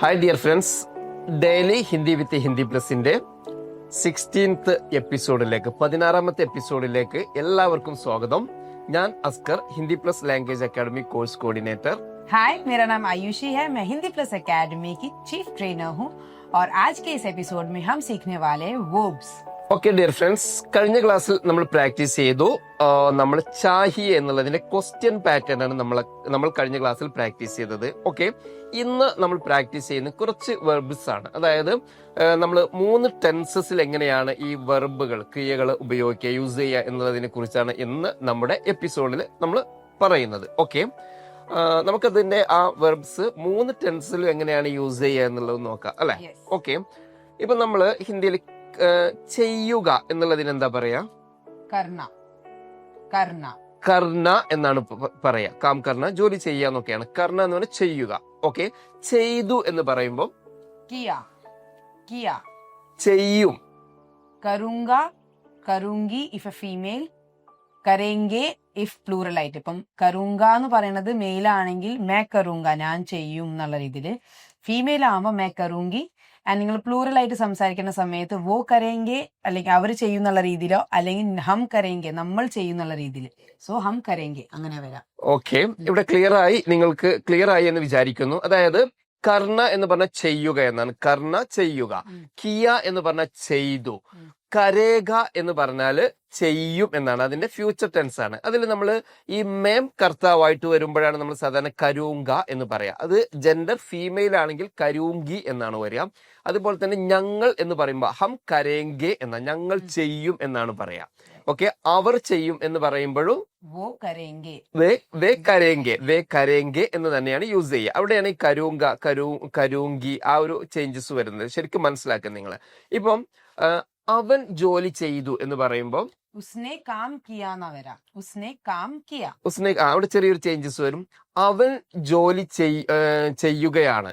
Hi dear friends, daily Hindi with Hindi പ്ലസിന്റെ 16th എപ്പിസോഡിലേക്ക് 16ാമത്തെ എപ്പിസോഡിലേക്ക് എല്ലാവർക്കും സ്വാഗതം. ഞാൻ Askar, Hindi plus language academy course coordinator. Hi, मेरा नाम आयुषी है. मैं हिंदी प्लस एकेडमी की चीफ ट्रेनर हूँ और आज के इस एपिसोड में हम सीखने वाले हैं वर्ब्स. ഓക്കെ ഡിയർ ഫ്രണ്ട്സ്, കഴിഞ്ഞ ക്ലാസ്സിൽ നമ്മൾ പ്രാക്ടീസ് ചെയ്തു. നമ്മൾ ചാഹിയെ എന്നുള്ളതിന്റെ ക്വസ്റ്റ്യൻ പാറ്റേൺ ആണ് നമ്മൾ കഴിഞ്ഞ ക്ലാസ്സിൽ പ്രാക്ടീസ് ചെയ്തത്. ഓക്കെ, ഇന്ന് നമ്മൾ പ്രാക്ടീസ് ചെയ്യുന്ന കുറച്ച് വെർബ്സ് ആണ്. അതായത് നമ്മൾ 3 ടെൻസസിൽ എങ്ങനെയാണ് ഈ വെർബുകൾ, ക്രിയകൾ ഉപയോഗിക്കുക, യൂസ് ചെയ്യുക എന്നുള്ളതിനെ കുറിച്ചാണ് ഇന്ന് നമ്മുടെ എപ്പിസോഡിൽ നമ്മൾ പറയുന്നത്. ഓക്കെ, നമുക്കതിന്റെ ആ വെർബ്സ് 3 ടെൻസിലും എങ്ങനെയാണ് യൂസ് ചെയ്യുക എന്നുള്ളത് നോക്കാം അല്ലെ. ഓക്കെ, ഇപ്പൊ നമ്മള് ഹിന്ദിയിൽ ചെയ്യുക എന്നുള്ളതിന് എന്താ പറയാ? കർണ. കർണ കർണ എന്നാണ് പറയാ. കാം കർണ, ജോലി ചെയ്യാന്നൊക്കെയാണ്. കർണ എന്ന് പറഞ്ഞാൽ ചെയ്യുക. ഓക്കെ, ചെയ്തു എന്ന് പറയുമ്പോൾ കിയ. കിയ ചെയ്യും. കരുങ്ക, കരുങ്കി ഇഫ് എ ഫീമെയിൽ, കരേങ്കെ ഇഫ് പ്ലൂറൽ ആയിട്ട്. ഇപ്പം കരുങ്ക എന്ന് പറയുന്നത് മെയിൽ ആണെങ്കിൽ മേ കരുങ്ക, ഞാൻ ചെയ്യും എന്നുള്ള രീതിയില്. ഫീമെയിൽ ആകുമ്പോൾ മേ കരുങ്കി. ആൻഡ് നിങ്ങൾ പ്ലൂറൽ ആയിട്ട് സംസാരിക്കുന്ന സമയത്ത് വോ കരേങ്കെ അല്ലെങ്കിൽ അവർ ചെയ്യുന്നുള്ള രീതിയിലോ അല്ലെങ്കിൽ ഹം കരേങ്കെ നമ്മൾ ചെയ്യുന്നുള്ള രീതിയിൽ. സോ ഹം കരേങ്കെ അങ്ങനെ വരാം. ഓക്കെ, ഇവിടെ നിങ്ങൾക്ക് ക്ലിയർ ആയി എന്ന് വിചാരിക്കുന്നു. അതായത് കർണ എന്ന് പറഞ്ഞാൽ ചെയ്യുക എന്നാണ്. കർണ ചെയ്യുക. കിയ എന്ന് പറഞ്ഞാൽ ചെയ്തു. കരേഗ എന്ന് പറഞ്ഞാല് ചെയ്യും എന്നാണ്. അതിന്റെ ഫ്യൂച്ചർ ടെൻസ് ആണ്. അതിൽ നമ്മൾ ഈ മേം കർത്താവായിട്ട് വരുമ്പോഴാണ് നമ്മൾ സാധാരണ കരൂങ്ക എന്ന് പറയാം. അത് ജെൻഡർ ഫീമെയിൽ ആണെങ്കിൽ കരൂങ്കി എന്നാണ് വരിക. അതുപോലെ തന്നെ ഞങ്ങൾ എന്ന് പറയുമ്പോൾ ഹം കരേങ്കെ എന്ന, ഞങ്ങൾ ചെയ്യും എന്നാണ് പറയാ. ഓക്കെ, അവർ ചെയ്യും എന്ന് പറയുമ്പോഴും വോ കരേങ്കെ, വേ കരേങ്കെ എന്ന് തന്നെയാണ് യൂസ് ചെയ്യുക. അവിടെയാണ് ഈ കരൂങ്ക, കരൂങ്കി ആ ഒരു ചേഞ്ചസ് വരുന്നത്. ശരിക്കും മനസ്സിലാക്കുക നിങ്ങൾ. ഇപ്പം അവൻ ജോലി ചെയ്തു എന്ന് പറയുമ്പോൾ ഉസ്നെ കാം കിയാ എന്നാ വരാ. ഉസ്നെ കാം കിയ. അവിടെ ചെറിയൊരു ചേഞ്ചസ് വരും. അവൻ ജോലി ചെയ്യുകയാണ്.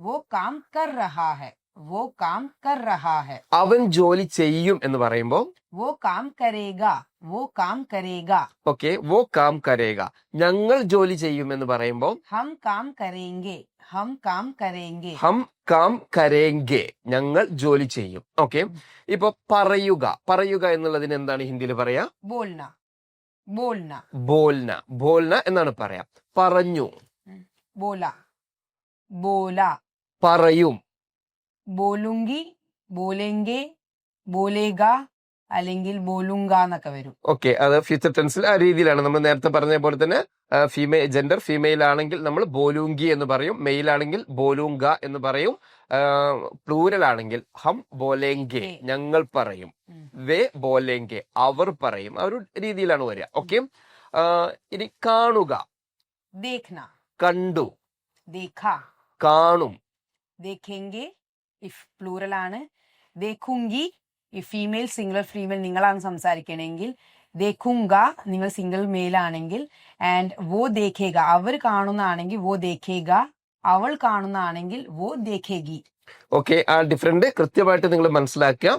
വോ കാം കർ രഹാ ഹെ. വോ കാം കർ രഹാ ഹെ. അവൻ ജോലി ചെയ്യും എന്ന് പറയുമ്പോൾ വോ കാം കരേഗ. വോ കാം കരേഗ. ഓക്കെ, വോ കാം കരേഗ. ഞങ്ങൾ ജോലി ചെയ്യും എന്ന് പറയുമ്പോൾ ഹം കാം കരേങ്കെ. ഹം കാം കരേങ്കെ. ഹം കാം കരേങ്കെ, ഞങ്ങൾ ജോലി ചെയ്യും. ഓക്കെ, ഇപ്പൊ പറയുക എന്നുള്ളതിന് എന്താണ് ഹിന്ദിയിൽ പറയാ? ബോൽന. ബോൽന. ബോൽന. ബോൽന എന്നാണ് പറയാ. പറഞ്ഞു. ബോല. ബോല. പറയും. ബോലുങ്കി, ബോലെങ്കെ, ബോലേഗ അല്ലെങ്കിൽ ബോലുങ്ക എന്നൊക്കെ വരും. ഓക്കെ, അത് ഫ്യൂച്ചർ ടെൻസിൽ ആ രീതിയിലാണ്. നമ്മൾ നേരത്തെ പറഞ്ഞ പോലെ തന്നെ ജെൻഡർ ഫീമെയിൽ ആണെങ്കിൽ നമ്മൾ ബോലുങ്കി എന്ന് പറയും. മെയിൽ ആണെങ്കിൽ ബോലുങ്ക എന്ന് പറയും. പ്ലൂരൽ ആണെങ്കിൽ ഹം ബോലെങ്കെ, ഞങ്ങൾ പറയും. വേ ബോലെങ്കെ, അവർ പറയും. ആ ഒരു രീതിയിലാണ് വരിക. ഓക്കെ, ഇനി കാണുക. ദേഖ്ന. കണ്ടു. ദേഖ. കാണും. ദേഖെങ്കെ ഇഫ് പ്ലൂറൽ ആണ്. ദേഖുങ്കി ഈ ഫീമെയിൽ, സിംഗുലർ ഫീമെയിൽ നിങ്ങളാണ് സംസാരിക്കണമെങ്കിൽ. ദേഖുങ്ക നിങ്ങൾ സിംഗിൾ മെയിൽ ആണെങ്കിൽ. ആൻഡ് വോ ദേഖേഗ, അവർ കാണുന്നതാണെങ്കിൽ വോ ദേഖേഗ. അവൾ കാണുന്നതാണെങ്കിൽ വോ ദേഖേഗി. ഓക്കെ, ആ ഡിഫറൻറ്റ് കൃത്യമായിട്ട് നിങ്ങൾ മനസ്സിലാക്കുക.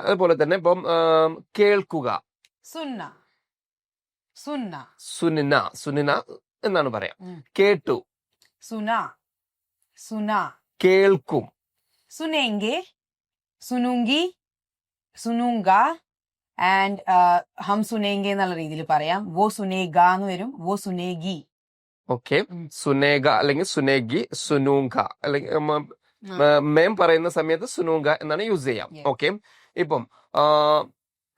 അതുപോലെ തന്നെ ഇപ്പം കേൾക്കുക. സുന്ന. സുന്ന. സുനിന. സുനിന എന്നാണ് പറയാം. കേട്ടു. സുന. സുന. കേൾക്കും. സുനേങ്കെ, സുനുങ്കി, സുനുങ്ക. ആൻഡ് ഹം സുനേങ്കെ എന്നുള്ള രീതിയിൽ പറയാം. വോ സുനേഗ എന്ന് വരും. വോ സുനേഗി. ഓക്കെ, സുനേഗ അല്ലെങ്കിൽ സുനേഗി, സുനൂങ്ക അല്ലെങ്കിൽ മേം പറയുന്ന സമയത്ത് സുനൂങ്ക എന്നാണ് യൂസ് ചെയ്യാം. ഓക്കെ, ഇപ്പം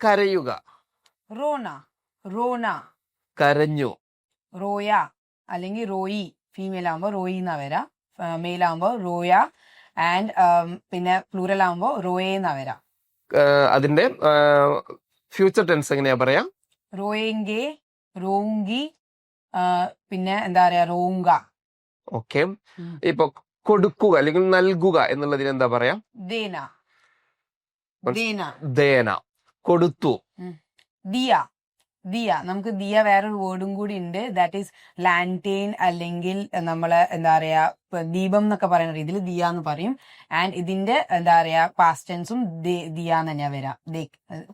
കരയുക. റോന. റോന. കരഞ്ഞു. റോയ അല്ലെങ്കിൽ റോയി. ഫീമെയിൽ ആകുമ്പോ റോയി എന്നാ വരാ. മെയിൽ ആകുമ്പോ റോയ. ആൻഡ് പിന്നെ പ്ലൂറൽ ആകുമ്പോ റോയെ എന്നാ വരാ. അതിന്റെ ഫ്യൂച്ചർ ടെൻസ് എങ്ങനെയാ പറയാ? റോയെങ്കെ, റോങ്കി, പിന്നെ എന്താ പറയാ റോങ്ക. ഓക്കെ, ഇപ്പൊ കൊടുക്കുക അല്ലെങ്കിൽ നൽകുക എന്നുള്ളതിന് എന്താ പറയാ? ദേന. ദേന. ദേന. കൊടുത്തു. ദിയ. ദിയ. നമുക്ക് ദിയ വേറൊരു വേർഡും കൂടി ഉണ്ട്. ദാറ്റ് ഈസ് ലാൻറ്റെയിൻ അല്ലെങ്കിൽ നമ്മള് എന്താ പറയാ ദീപം എന്നൊക്കെ പറയുന്ന രീതിയിൽ ദിയ എന്ന് പറയും. ആൻഡ് ഇതിന്റെ എന്താ പറയാ പാസ്റ്റ് ടെൻസും ദിയ എന്ന് തന്നെയാ വരാം.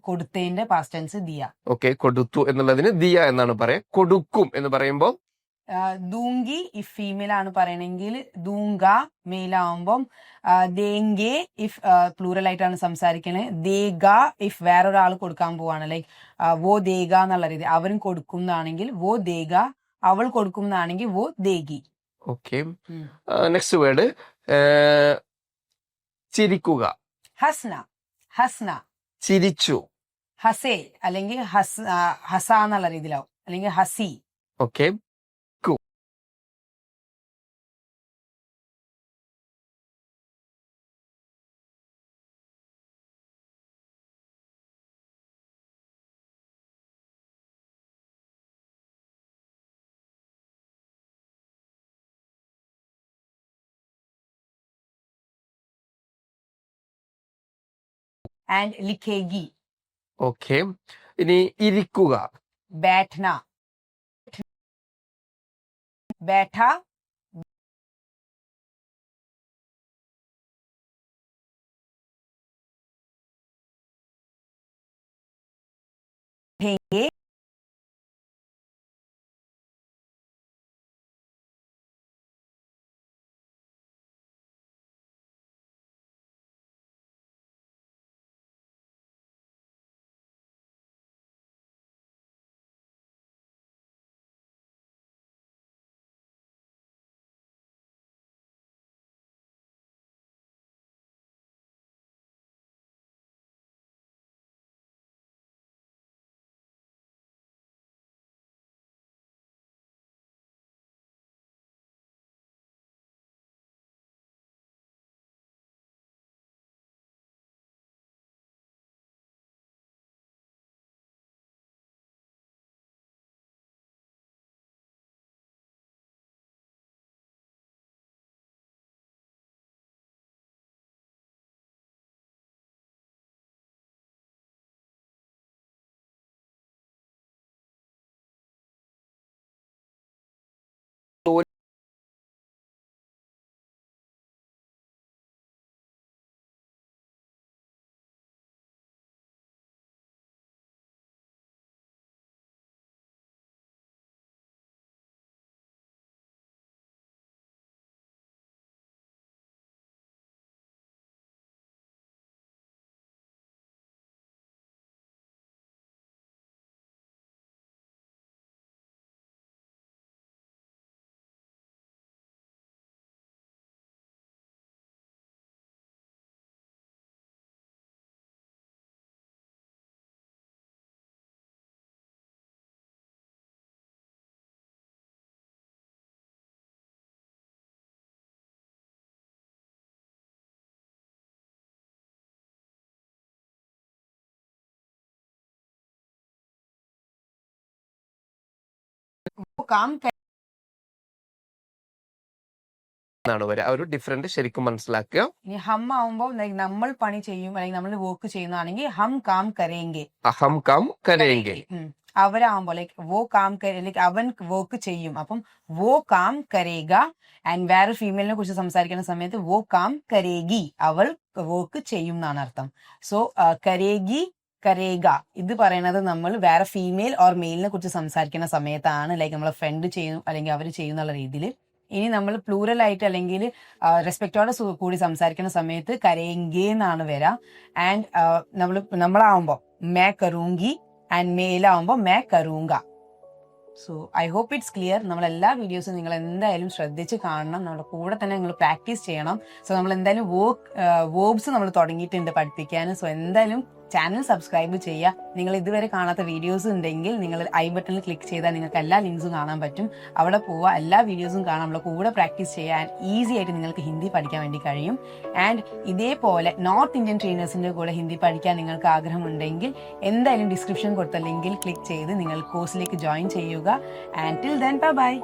കൊടുത്തതിന്റെ പാസ്റ്റ് ടെൻസ് ദിയ. ഓക്കെ, കൊടുത്തു എന്നുള്ളതിന് ദിയ എന്നാണ് പറയാ. കൊടുക്കും എന്ന് പറയുമ്പോൾ ദൂങ്കി ഇഫ് ഫീമെയിൽ ആണ് പറയണെങ്കിൽ ദൂങ്ക മെയിൽ ആവുമ്പം ദേങ്കെ ഇഫ് പ്ലൂറൽ ആയിട്ടാണ് സംസാരിക്കുന്നത്, ദേഗ ഇഫ് വേറൊരാൾ കൊടുക്കാൻ പോവാണ്, ലൈക്ക് വോ ദേഗ എന്നുള്ള രീതി അവരും കൊടുക്കും എന്നാണെങ്കിൽ വോ ദേഗ, അവൾ കൊടുക്കും എന്നാണെങ്കിൽ വോ ദേഗി. ഓക്കെ, നെക്സ്റ്റ് വേർഡ് ചിരിക്കുക. ഹസ്ന, ഹസ്ന, ചിരിച്ചു. ഹസേ അല്ലെങ്കിൽ ഹസ എന്നുള്ള രീതിയിലാവും, അല്ലെങ്കിൽ ഹസി. ഓക്കെ, ആൻഡ് ലിഖേഗി. ഓക്കെ, ഇനി ഇരിക്കുക. बैठना, बैठा, बैठेंगे, वो काम എന്നാണ് വരിക. ആ ഒരു ഡിഫറൻറ്റ് ശരിക്കും മനസ്സിലാക്കുക. ഇനി ഹം ആവുമ്പോൾ ലൈക്ക് നമ്മൾ പണി ചെയ്യും അല്ലെങ്കിൽ നമ്മൾ വർക്ക് ചെയ്യുന്നതാണെങ്കിൽ ഹം കാം കരേങ്കെ, അഹം കാം കരേങ്കെ. അവരാവുമ്പോ ലൈക്ക് വോ കാം ലൈക്ക് അവൻ വർക്ക് ചെയ്യും, അപ്പം വോ കാം കരേഗ. ആൻഡ് വേറെ ഫീമെയിലിനെ കുറിച്ച് സംസാരിക്കുന്ന സമയത്ത് വോ കാം കരേഗി, അവൾ വർക്ക് ചെയ്യും എന്നാണ് അർത്ഥം. സോ കരേഗി, കരേഗ ഇത് പറയണത് നമ്മൾ വേറെ ഫീമെയിൽ ഓർ മെയിലിനെ കുറിച്ച് സംസാരിക്കുന്ന സമയത്താണ്, ലൈക്ക് നമ്മളെ ഫ്രണ്ട് ചെയ്യും അല്ലെങ്കിൽ അവർ ചെയ്യുന്നുള്ള രീതിയിൽ. ഇനി നമ്മൾ പ്ലൂറൽ ആയിട്ട് അല്ലെങ്കിൽ റെസ്പെക്റ്റോടെ കൂടി സംസാരിക്കുന്ന സമയത്ത് കരേങ്കെ എന്നാണ് വരിക. ആൻഡ് നമ്മളാവുമ്പോൾ മേ കറൂങ്കി ആൻഡ് മെയിലാവുമ്പോൾ മേ കറൂങ്ക. So I hope it's clear. നമ്മളെല്ലാ വീഡിയോസും നിങ്ങൾ എന്തായാലും ശ്രദ്ധിച്ച് കാണണം, നമ്മുടെ കൂടെ തന്നെ നിങ്ങൾ പ്രാക്ടീസ് ചെയ്യണം. സോ നമ്മൾ എന്തായാലും വേർബ്സ് നമ്മൾ തുടങ്ങിയിട്ടുണ്ട് പഠിപ്പിക്കാൻ. സോ എന്തായാലും ചാനൽ സബ്സ്ക്രൈബ് ചെയ്യുക. നിങ്ങൾ ഇതുവരെ കാണാത്ത വീഡിയോസ് ഉണ്ടെങ്കിൽ നിങ്ങൾ ഐ ബട്ടണിൽ ക്ലിക്ക് ചെയ്താൽ നിങ്ങൾക്ക് എല്ലാ ലിങ്ക്സും കാണാൻ പറ്റും. അവിടെ പോവുക, എല്ലാ വീഡിയോസും കാണാം, നമ്മളെ കൂടെ പ്രാക്ടീസ് ചെയ്യാൻ ഈസി ആയിട്ട് നിങ്ങൾക്ക് ഹിന്ദി പഠിക്കാൻ വേണ്ടി കഴിയും. ആൻഡ് ഇതേപോലെ നോർത്ത് ഇന്ത്യൻ ട്രെയിനേഴ്സിൻ്റെ കൂടെ ഹിന്ദി പഠിക്കാൻ നിങ്ങൾക്ക് ആഗ്രഹമുണ്ടെങ്കിൽ എന്തായാലും ഡിസ്ക്രിപ്ഷൻ കൊടുത്ത ലിങ്കിൽ ക്ലിക്ക് ചെയ്ത് നിങ്ങൾ കോഴ്സിലേക്ക് ജോയിൻ ചെയ്യുക. And till then bye.